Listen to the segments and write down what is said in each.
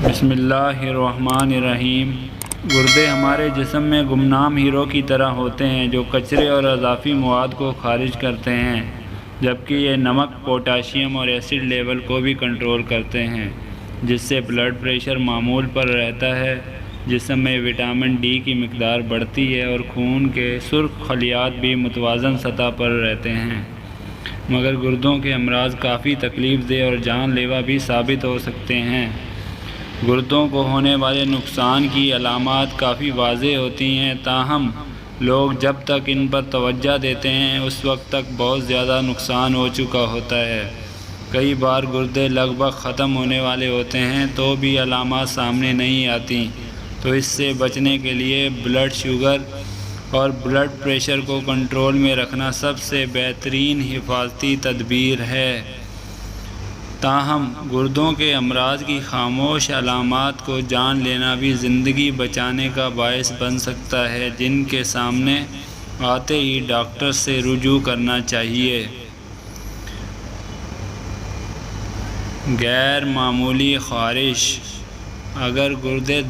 بسم اللہ الرحمن الرحیم۔ گردے ہمارے جسم میں گمنام ہیرو کی طرح ہوتے ہیں جو کچرے اور اضافی مواد کو خارج کرتے ہیں، جبکہ یہ نمک، پوٹاشیم اور ایسڈ لیول کو بھی کنٹرول کرتے ہیں، جس سے بلڈ پریشر معمول پر رہتا ہے، جسم میں وٹامن ڈی کی مقدار بڑھتی ہے اور خون کے سرخ خلیات بھی متوازن سطح پر رہتے ہیں۔ مگر گردوں کے امراض کافی تکلیف دہ اور جان لیوا بھی ثابت ہو سکتے ہیں۔ گردوں کو ہونے والے نقصان کی علامات کافی واضح ہوتی ہیں، تاہم لوگ جب تک ان پر توجہ دیتے ہیں اس وقت تک بہت زیادہ نقصان ہو چکا ہوتا ہے۔ کئی بار گردے لگ بھگ ختم ہونے والے ہوتے ہیں تو بھی علامات سامنے نہیں آتی، تو اس سے بچنے کے لیے بلڈ شوگر اور بلڈ پریشر کو کنٹرول میں رکھنا سب سے بہترین حفاظتی تدبیر ہے۔ تاہم گردوں کے امراض کی خاموش علامات کو جان لینا بھی زندگی بچانے کا باعث بن سکتا ہے، جن کے سامنے آتے ہی ڈاکٹر سے رجوع کرنا چاہیے۔ غیر معمولی خارش۔ اگر گردے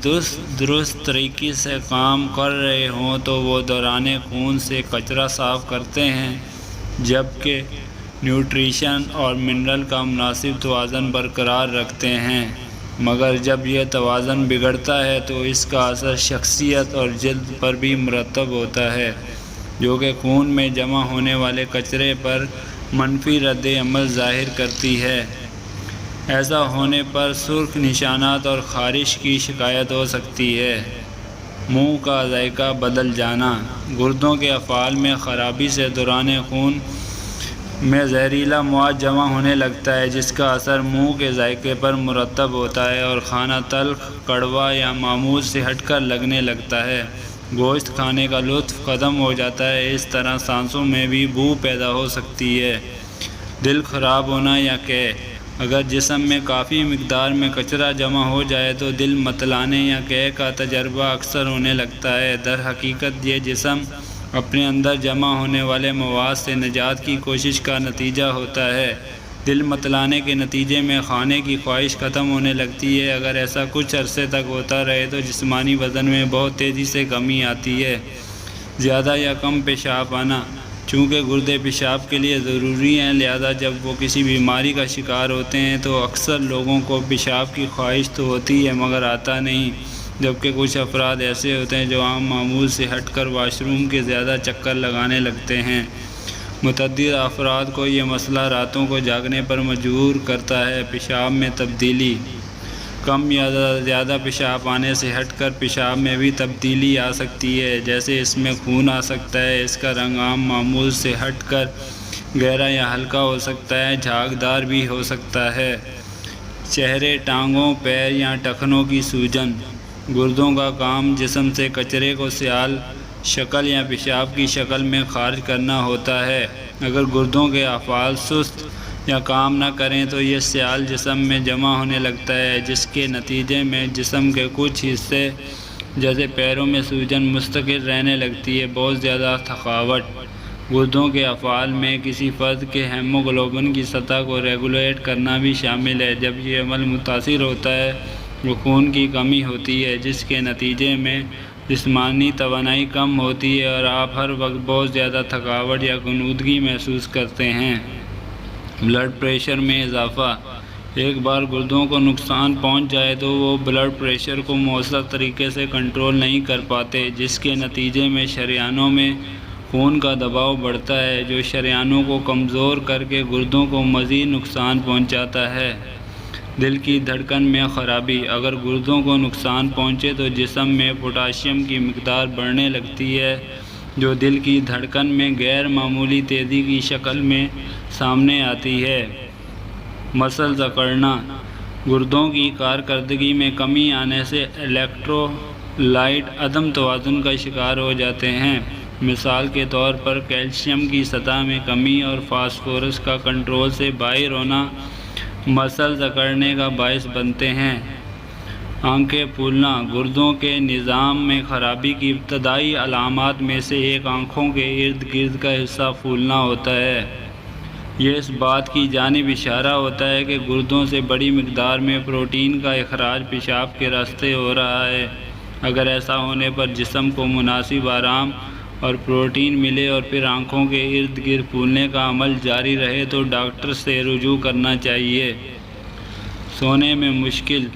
درست طریقے سے کام کر رہے ہوں تو وہ دوران خون سے کچرا صاف کرتے ہیں، جبکہ نیوٹریشن اور منرل کا مناسب توازن برقرار رکھتے ہیں۔ مگر جب یہ توازن بگڑتا ہے تو اس کا اثر شخصیت اور جلد پر بھی مرتب ہوتا ہے، جو کہ خون میں جمع ہونے والے کچرے پر منفی رد عمل ظاہر کرتی ہے۔ ایسا ہونے پر سرخ نشانات اور خارش کی شکایت ہو سکتی ہے۔ منہ کا ذائقہ بدل جانا۔ گردوں کے افعال میں خرابی سے دوران خون میں زہریلا مواد جمع ہونے لگتا ہے، جس کا اثر منہ کے ذائقے پر مرتب ہوتا ہے اور کھانا تلخ، کڑوا یا معمول سے ہٹ کر لگنے لگتا ہے۔ گوشت کھانے کا لطف ختم ہو جاتا ہے۔ اس طرح سانسوں میں بھی بو پیدا ہو سکتی ہے۔ دل خراب ہونا یا قے۔ اگر جسم میں کافی مقدار میں کچرا جمع ہو جائے تو دل متلانے یا قے کا تجربہ اکثر ہونے لگتا ہے۔ در حقیقت یہ جسم اپنے اندر جمع ہونے والے مواد سے نجات کی کوشش کا نتیجہ ہوتا ہے۔ دل متلانے کے نتیجے میں کھانے کی خواہش ختم ہونے لگتی ہے۔ اگر ایسا کچھ عرصے تک ہوتا رہے تو جسمانی وزن میں بہت تیزی سے کمی آتی ہے۔ زیادہ یا کم پیشاب آنا۔ چونکہ گردے پیشاب کے لیے ضروری ہیں، لہذا جب وہ کسی بیماری کا شکار ہوتے ہیں تو اکثر لوگوں کو پیشاب کی خواہش تو ہوتی ہے مگر آتا نہیں، جبکہ کچھ افراد ایسے ہوتے ہیں جو عام معمول سے ہٹ کر واش روم کے زیادہ چکر لگانے لگتے ہیں۔ متعدد افراد کو یہ مسئلہ راتوں کو جاگنے پر مجبور کرتا ہے۔ پیشاب میں تبدیلی۔ کم یا زیادہ پیشاب آنے سے ہٹ کر پیشاب میں بھی تبدیلی آ سکتی ہے، جیسے اس میں خون آ سکتا ہے۔ اس کا رنگ عام معمول سے ہٹ کر گہرا یا ہلکا ہو سکتا ہے، جھاگدار بھی ہو سکتا ہے۔ چہرے، ٹانگوں، پیر یا ٹخنوں کی سوجن۔ گردوں کا کام جسم سے کچرے کو سیال شکل یا پیشاب کی شکل میں خارج کرنا ہوتا ہے۔ اگر گردوں کے افعال سست یا کام نہ کریں تو یہ سیال جسم میں جمع ہونے لگتا ہے، جس کے نتیجے میں جسم کے کچھ حصے جیسے پیروں میں سوجن مستقل رہنے لگتی ہے۔ بہت زیادہ تھکاوٹ۔ گردوں کے افعال میں کسی فرد کے ہیموگلوبن کی سطح کو ریگولیٹ کرنا بھی شامل ہے۔ جب یہ عمل متاثر ہوتا ہے تو خون کی کمی ہوتی ہے، جس کے نتیجے میں جسمانی توانائی کم ہوتی ہے اور آپ ہر وقت بہت زیادہ تھکاوٹ یا غنودگی محسوس کرتے ہیں۔ بلڈ پریشر میں اضافہ۔ ایک بار گردوں کو نقصان پہنچ جائے تو وہ بلڈ پریشر کو مؤثر طریقے سے کنٹرول نہیں کر پاتے، جس کے نتیجے میں شریانوں میں خون کا دباؤ بڑھتا ہے، جو شریانوں کو کمزور کر کے گردوں کو مزید نقصان پہنچاتا ہے۔ دل کی دھڑکن میں خرابی۔ اگر گردوں کو نقصان پہنچے تو جسم میں پوٹاشیم کی مقدار بڑھنے لگتی ہے، جو دل کی دھڑکن میں غیر معمولی تیزی کی شکل میں سامنے آتی ہے۔ مسلز اکڑنا۔ گردوں کی کارکردگی میں کمی آنے سے الیکٹرولائٹ عدم توازن کا شکار ہو جاتے ہیں۔ مثال کے طور پر کیلشیم کی سطح میں کمی اور فاسفورس کا کنٹرول سے باہر ہونا مسلز اکڑنے کا باعث بنتے ہیں۔ آنکھیں پھولنا۔ گردوں کے نظام میں خرابی کی ابتدائی علامات میں سے ایک آنکھوں کے ارد گرد کا حصہ پھولنا ہوتا ہے۔ یہ اس بات کی جانب اشارہ ہوتا ہے کہ گردوں سے بڑی مقدار میں پروٹین کا اخراج پیشاب کے راستے ہو رہا ہے۔ اگر ایسا ہونے پر جسم کو مناسب آرام اور پروٹین ملے اور پھر آنکھوں کے ارد گرد پھولنے کا عمل جاری رہے تو ڈاکٹر سے رجوع کرنا چاہیے۔ سونے میں مشکل: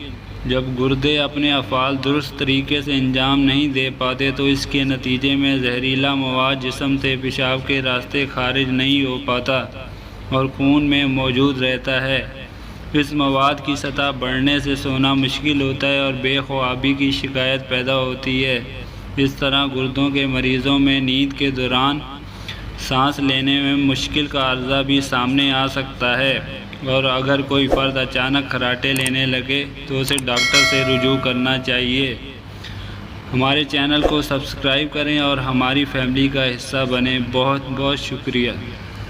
جب گردے اپنے افعال درست طریقے سے انجام نہیں دے پاتے تو اس کے نتیجے میں زہریلا مواد جسم سے پیشاب کے راستے خارج نہیں ہو پاتا اور خون میں موجود رہتا ہے۔ اس مواد کی سطح بڑھنے سے سونا مشکل ہوتا ہے اور بے خوابی کی شکایت پیدا ہوتی ہے۔ اس طرح گردوں کے مریضوں میں نیند کے دوران سانس لینے میں مشکل کا عرضہ بھی سامنے آ سکتا ہے، اور اگر کوئی فرد اچانک خراٹے لینے لگے تو اسے ڈاکٹر سے رجوع کرنا چاہیے۔ ہمارے چینل کو سبسکرائب کریں اور ہماری فیملی کا حصہ بنیں۔ بہت بہت شکریہ۔